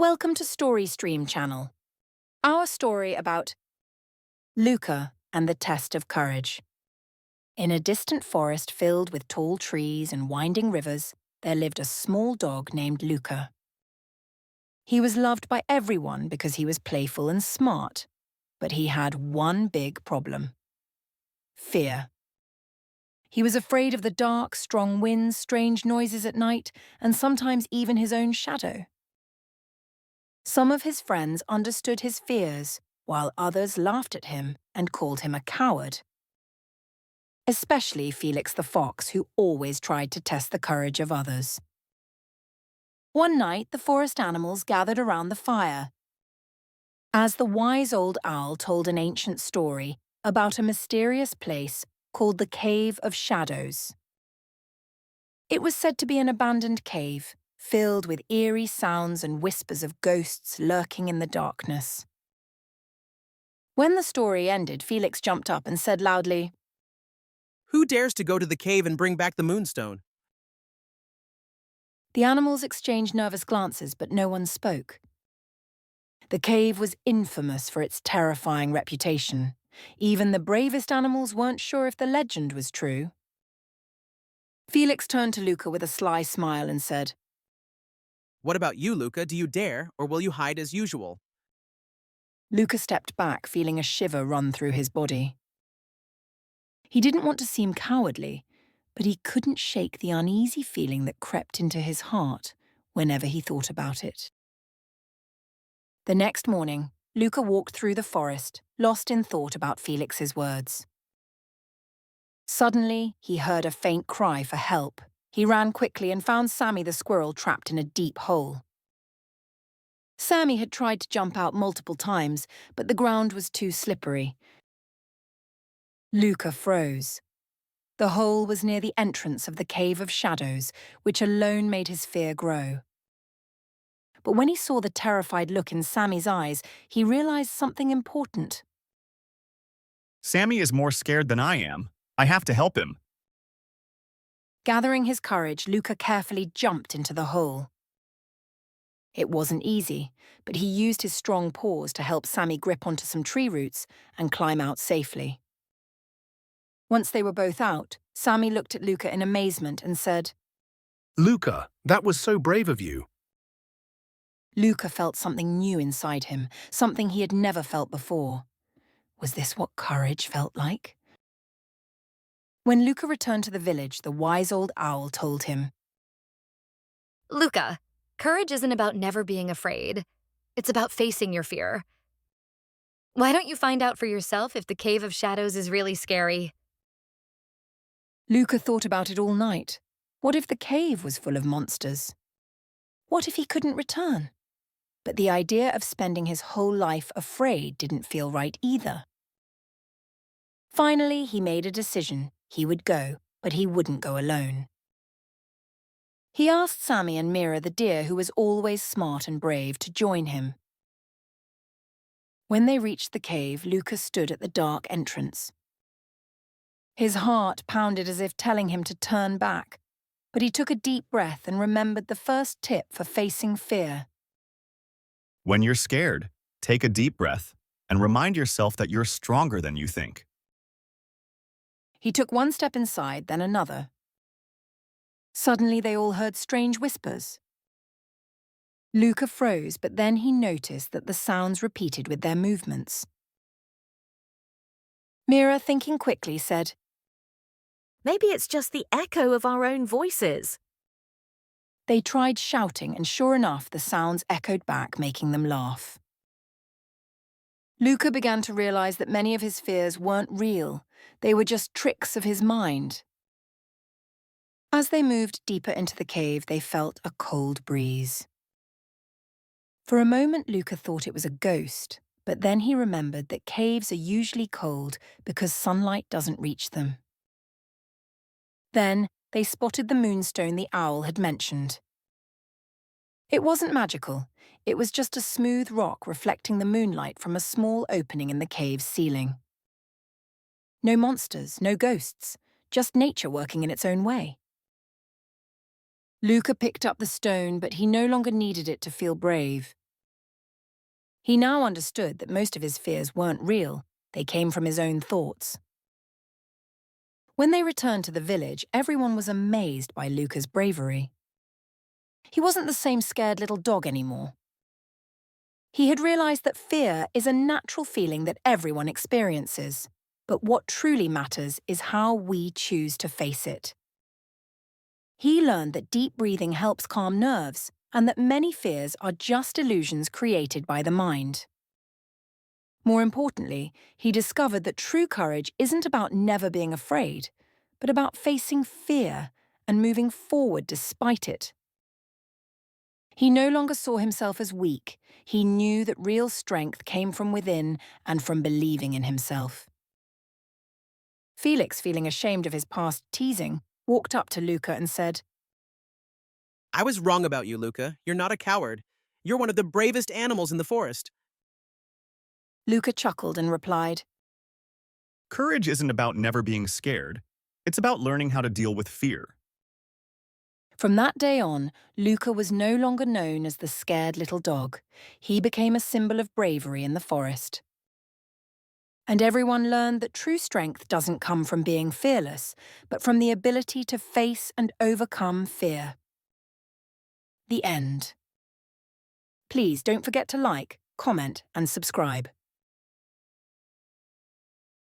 Welcome to Story Stream channel. Our story about Luka and the Test of Courage. In a distant forest filled with tall trees and winding rivers, there lived a small dog named Luka. He was loved by everyone because he was playful and smart, but he had one big problem: fear. He was afraid of the dark, strong winds, strange noises at night, and sometimes even his own shadow. Some of his friends understood his fears, while others laughed at him and called him a coward. Especially Felix the fox, who always tried to test the courage of others. One night, the forest animals gathered around the fire, as the wise old owl told an ancient story about a mysterious place called the Cave of Shadows. It was said to be an abandoned cave, filled with eerie sounds and whispers of ghosts lurking in the darkness. When the story ended, Felix jumped up and said loudly, "Who dares to go to the cave and bring back the moonstone?" The animals exchanged nervous glances, but no one spoke. The cave was infamous for its terrifying reputation. Even the bravest animals weren't sure if the legend was true. Felix turned to Luka with a sly smile and said, "What about you, Luka? Do you dare, or will you hide as usual?" Luka stepped back, feeling a shiver run through his body. He didn't want to seem cowardly, but he couldn't shake the uneasy feeling that crept into his heart whenever he thought about it. The next morning, Luka walked through the forest, lost in thought about Felix's words. Suddenly, he heard a faint cry for help. He ran quickly and found Sammy the squirrel trapped in a deep hole. Sammy had tried to jump out multiple times, but the ground was too slippery. Luka froze. The hole was near the entrance of the Cave of Shadows, which alone made his fear grow. But when he saw the terrified look in Sammy's eyes, he realized something important. Sammy is more scared than I am. I have to help him. Gathering his courage, Luka carefully jumped into the hole. It wasn't easy, but he used his strong paws to help Sammy grip onto some tree roots and climb out safely. Once they were both out, Sammy looked at Luka in amazement and said, "Luka, that was so brave of you." Luka felt something new inside him, something he had never felt before. Was this what courage felt like? When Luka returned to the village, the wise old owl told him, "Luka, courage isn't about never being afraid. It's about facing your fear. Why don't you find out for yourself if the Cave of Shadows is really scary?" Luka thought about it all night. What if the cave was full of monsters? What if he couldn't return? But the idea of spending his whole life afraid didn't feel right either. Finally, he made a decision. He would go, but he wouldn't go alone. He asked Sammy and Mira, the deer who was always smart and brave, to join him. When they reached the cave, Luka stood at the dark entrance. His heart pounded as if telling him to turn back, but he took a deep breath and remembered the first tip for facing fear. When you're scared, take a deep breath and remind yourself that you're stronger than you think. He took one step inside, then another. Suddenly they all heard strange whispers. Luka froze, but then he noticed that the sounds repeated with their movements. Mira, thinking quickly, said, "Maybe it's just the echo of our own voices." They tried shouting, and sure enough, the sounds echoed back, making them laugh. Luka began to realize that many of his fears weren't real. They were just tricks of his mind. As they moved deeper into the cave, they felt a cold breeze. For a moment, Luka thought it was a ghost, but then he remembered that caves are usually cold because sunlight doesn't reach them. Then they spotted the moonstone the owl had mentioned. It wasn't magical. It was just a smooth rock reflecting the moonlight from a small opening in the cave's ceiling. No monsters, no ghosts, just nature working in its own way. Luka picked up the stone, but he no longer needed it to feel brave. He now understood that most of his fears weren't real, they came from his own thoughts. When they returned to the village, everyone was amazed by Luka's bravery. He wasn't the same scared little dog anymore. He had realized that fear is a natural feeling that everyone experiences, but what truly matters is how we choose to face it. He learned that deep breathing helps calm nerves and that many fears are just illusions created by the mind. More importantly, he discovered that true courage isn't about never being afraid, but about facing fear and moving forward despite it. He no longer saw himself as weak. He knew that real strength came from within and from believing in himself. Felix, feeling ashamed of his past teasing, walked up to Luka and said, I was wrong about you, Luka. You're not a coward. You're one of the bravest animals in the forest. Luka chuckled and replied, Courage isn't about never being scared. It's about learning how to deal with fear. From that day on, Luka was no longer known as the scared little dog. He became a symbol of bravery in the forest. And everyone learned that true strength doesn't come from being fearless, but from the ability to face and overcome fear. The end. Please don't forget to like, comment, and subscribe.